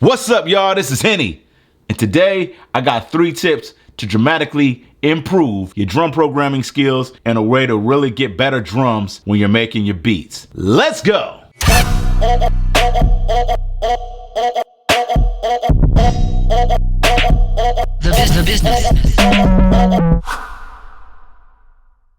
What's up, y'all? This is Henny, and today I got 3 tips to dramatically improve your drum programming skills and a way to really get better drums when you're making your beats. Let's go! The business.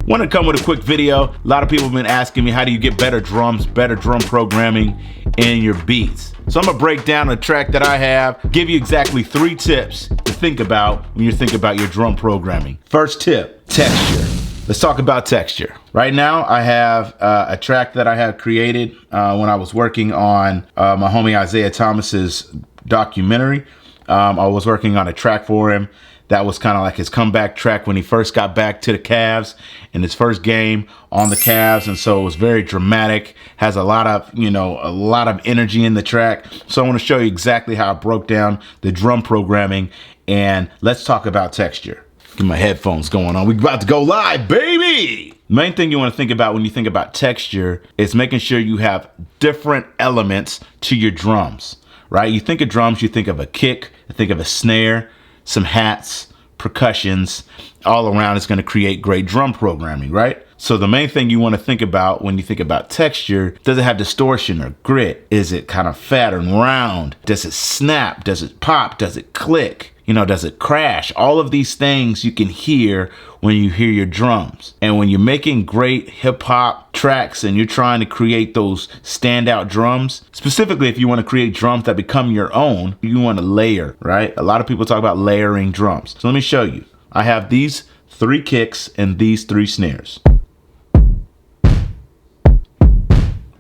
Want to come with a quick video. A lot of people have been asking me, how do you get better drums, better drum programming in your beats? So I'm gonna break down a track that I have, give you exactly 3 tips to think about when you think about your drum programming. First tip, texture. Let's talk about texture. Right now, I have a track that I have created when I was working on my homie Isaiah Thomas's documentary. I was working on a track for him. That was kind of like his comeback track when he first got back to the Cavs in his first game on the Cavs. And so it was very dramatic, has a lot of, a lot of energy in the track. So I want to show you exactly how I broke down the drum programming, and let's talk about texture. Get my headphones going on. We're about to go live, baby. Main thing you want to think about when you think about texture is making sure you have different elements to your drums, right? You think of drums, you think of a kick, you think of a snare, some hats, percussions, all around is going to create great drum programming, right? So the main thing you want to think about when you think about texture, does it have distortion or grit? Is it kind of fat and round? Does it snap? Does it pop? Does it click? Does it crash? All of these things you can hear when you hear your drums. And when you're making great hip hop tracks and you're trying to create those standout drums, specifically if you want to create drums that become your own, you want to layer, right? A lot of people talk about layering drums. So let me show you. I have these 3 kicks and these 3 snares.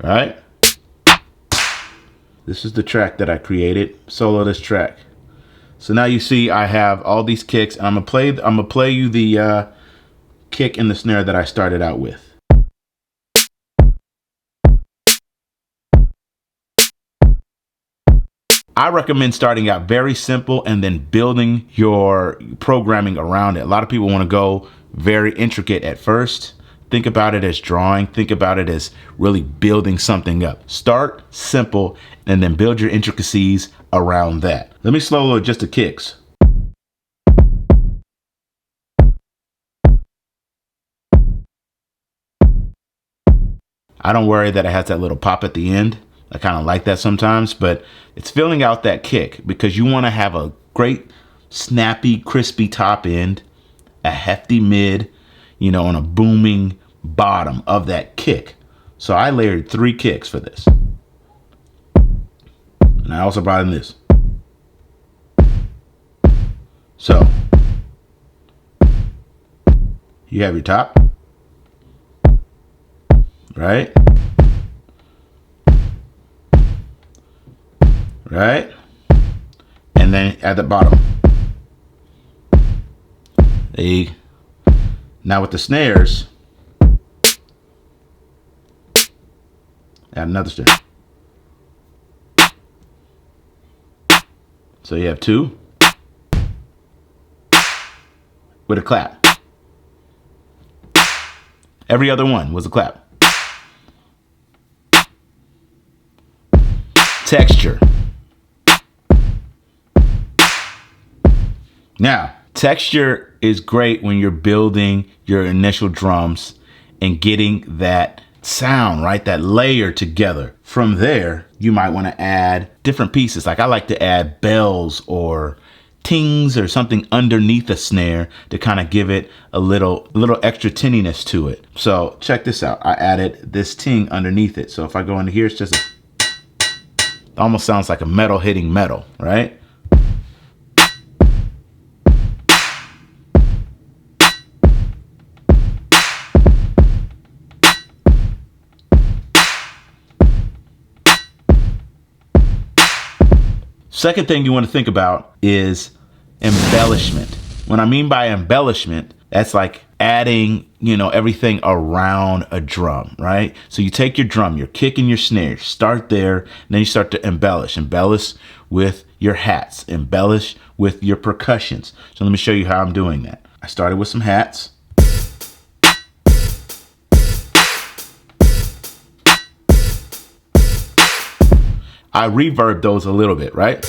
Right? This is the track that I created, solo this track. So now you see I have all these kicks, and I'm gonna play you the kick and the snare that I started out with. I recommend starting out very simple and then building your programming around it. A lot of people want to go very intricate at first. Think about it as drawing. Think about it as really building something up. Start simple and then build your intricacies around that. Let me slow load just the kicks. I don't worry that it has that little pop at the end. I kind of like that sometimes, but it's filling out that kick because you want to have a great snappy, crispy top end, a hefty mid, on a booming bottom of that kick. So I layered 3 kicks for this. And I also brought in this. So you have your top, right? Right? And then at the bottom. Now with the snares, add another snare. So you have 2 with a clap. Every other one was a clap. Texture. Now, texture is great when you're building your initial drums and getting that sound, right? That layer together. From there, you might want to add different pieces. Like I like to add bells or tings or something underneath a snare to kind of give it a little extra tinniness to it. So check this out. I added this ting underneath it. So if I go into here, it's just it almost sounds like a metal hitting metal, right? Second thing you want to think about is embellishment. What I mean by embellishment, that's like adding, everything around a drum, right? So you take your drum, your kick and your snare, start there, and then you start to embellish. Embellish with your hats, embellish with your percussions. So let me show you how I'm doing that. I started with some hats. I reverb those a little bit, right?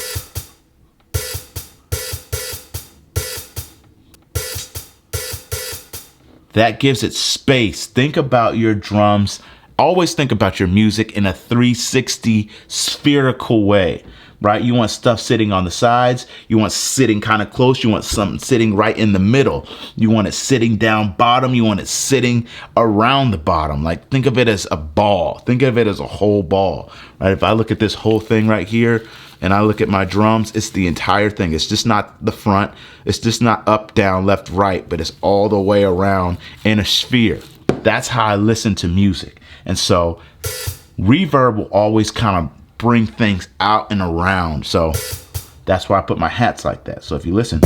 That gives it space. Think about your drums. Always think about your music in a 360 spherical way, right? You want stuff sitting on the sides. You want sitting kind of close. You want something sitting right in the middle. You want it sitting down bottom. You want it sitting around the bottom. Like, think of it as a ball. Think of it as a whole ball, right? If I look at this whole thing right here and I look at my drums, it's the entire thing. It's just not the front. It's just not up, down, left, right, but it's all the way around in a sphere. That's how I listen to music. And so reverb will always kind of bring things out and around. So that's why I put my hats like that. So if you listen,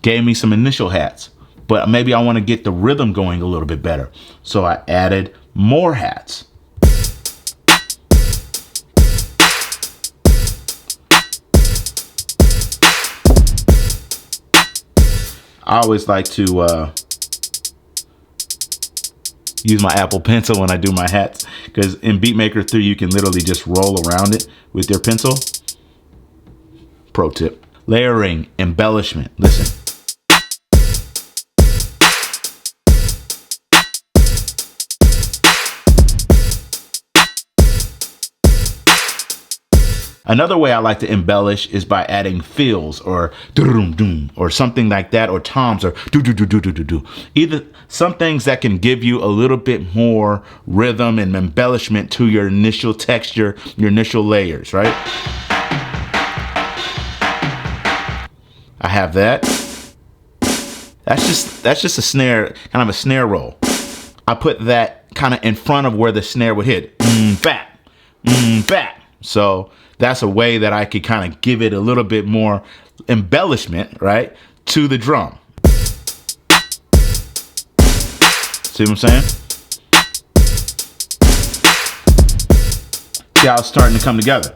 gave me some initial hats, but maybe I want to get the rhythm going a little bit better. So I added more hats. I always like to use my Apple Pencil when I do my hats, because in BeatMaker 3 you can literally just roll around it with your pencil. Pro tip. Layering, embellishment. Listen. Another way I like to embellish is by adding fills or doo-doo-doo or something like that, or toms or do-do-do-do-do-do-do. Either some things that can give you a little bit more rhythm and embellishment to your initial texture, your initial layers, right? I have that. That's just a snare, kind of a snare roll. I put that kind of in front of where the snare would hit. Bat, bat. So that's a way that I could kind of give it a little bit more embellishment, right, to the drum. See what I'm saying? See how it's starting to come together.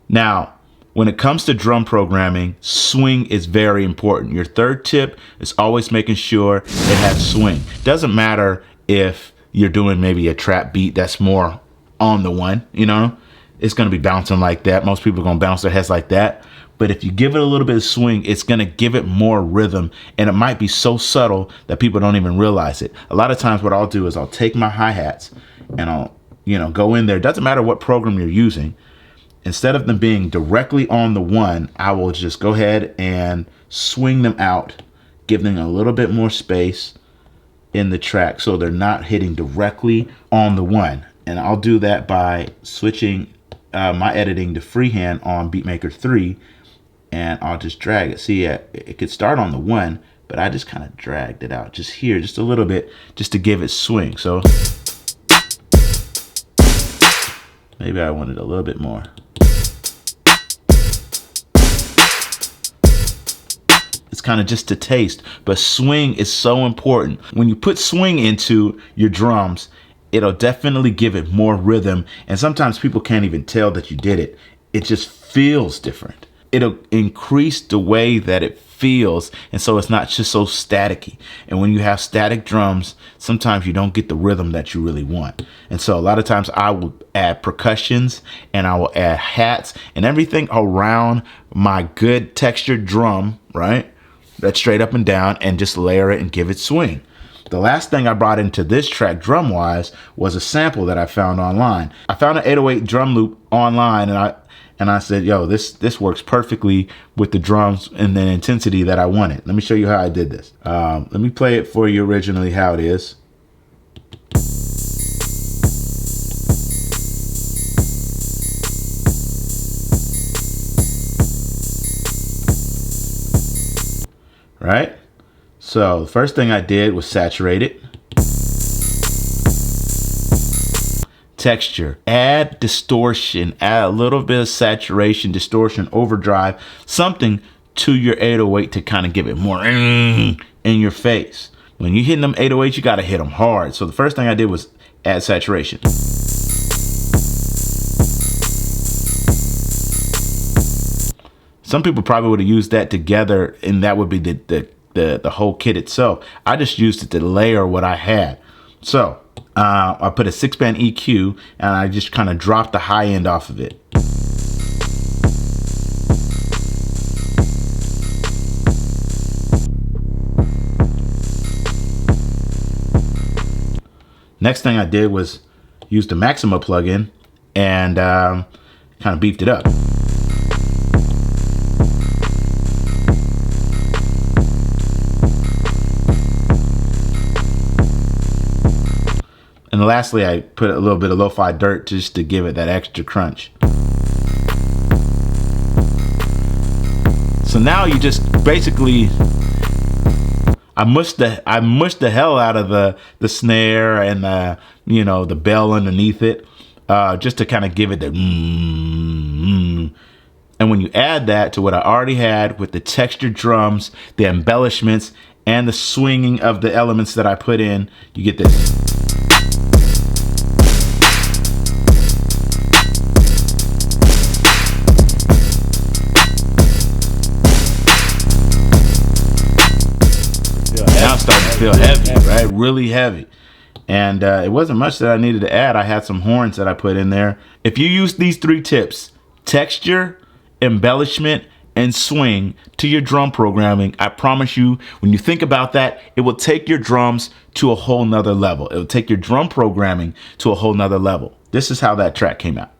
Now, when it comes to drum programming, swing is very important. Your third tip is always making sure it has swing. Doesn't matter if you're doing maybe a trap beat that's more on the one, you know, it's going to be bouncing like that. Most people are going to bounce their heads like that. But if you give it a little bit of swing, it's going to give it more rhythm, and it might be so subtle that people don't even realize it. A lot of times what I'll do is I'll take my hi-hats and I'll, go in there. It doesn't matter what program you're using. Instead of them being directly on the one, I will just go ahead and swing them out, give them a little bit more space in the track so they're not hitting directly on the one. And I'll do that by switching my editing to freehand on BeatMaker 3, and I'll just drag it. See, it could start on the one, but I just kind of dragged it out just here, just a little bit, just to give it swing. So maybe I wanted a little bit more. It's kind of just a taste, but swing is so important. When you put swing into your drums, it'll definitely give it more rhythm. And sometimes people can't even tell that you did it. It just feels different. It'll increase the way that it feels. And so it's not just so staticky. And when you have static drums, sometimes you don't get the rhythm that you really want. And so a lot of times I will add percussions and I will add hats and everything around my good textured drum, right? That's straight up and down, and just layer it and give it swing. The last thing I brought into this track drum-wise was a sample that I found online. I found an 808 drum loop online, and I said, yo, this works perfectly with the drums and the intensity that I wanted. Let me show you how I did this. Let me play it for you originally how it is. Right? So the first thing I did was saturate it. Texture, add distortion, add a little bit of saturation, distortion, overdrive, something to your 808 to kind of give it more in your face. When you're hitting them 808s, you got to hit them hard. So the first thing I did was add saturation. Some people probably would have used that together, and that would be the the whole kit itself. I just used it to layer what I had. So I put a 6-band EQ and I just kind of dropped the high end off of it. Next thing I did was use the Maxima plugin and kind of beefed it up. And lastly, I put a little bit of lo-fi dirt just to give it that extra crunch. So now you just basically, I mushed the hell out of the snare and the bell underneath it, just to kind of give it the And when you add that to what I already had with the textured drums, the embellishments, and the swinging of the elements that I put in, you get this. Now it's starting to feel heavy, right? Really heavy. And it wasn't much that I needed to add. I had some horns that I put in there. If you use these 3 tips, texture, embellishment, and swing to your drum programming, I promise you, when you think about that, it will take your drums to a whole nother level. It will take your drum programming to a whole nother level. This is how that track came out.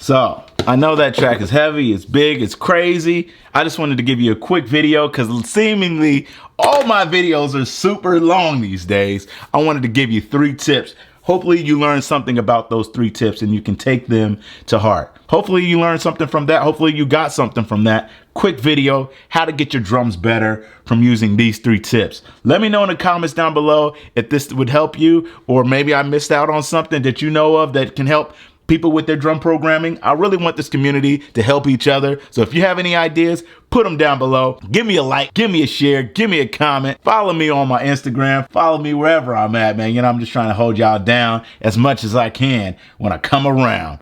So I know that track is heavy, it's big, it's crazy. I just wanted to give you a quick video because seemingly all my videos are super long these days. I wanted to give you 3 tips. Hopefully you learned something about those 3 tips and you can take them to heart. Hopefully you learned something from that. Hopefully you got something from that quick video, how to get your drums better from using these 3 tips. Let me know in the comments down below if this would help you, or maybe I missed out on something that you know of that can help people with their drum programming. I really want this community to help each other. So if you have any ideas, put them down below. Give me a like, give me a share, give me a comment. Follow me on my Instagram. Follow me wherever I'm at, man. You know, I'm just trying to hold y'all down as much as I can when I come around.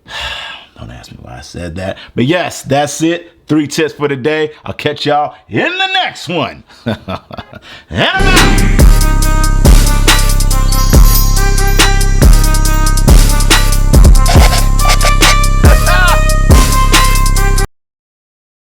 Don't ask me why I said that. But yes, that's it. 3 tips for the day. I'll catch y'all in the next one. And I'm out.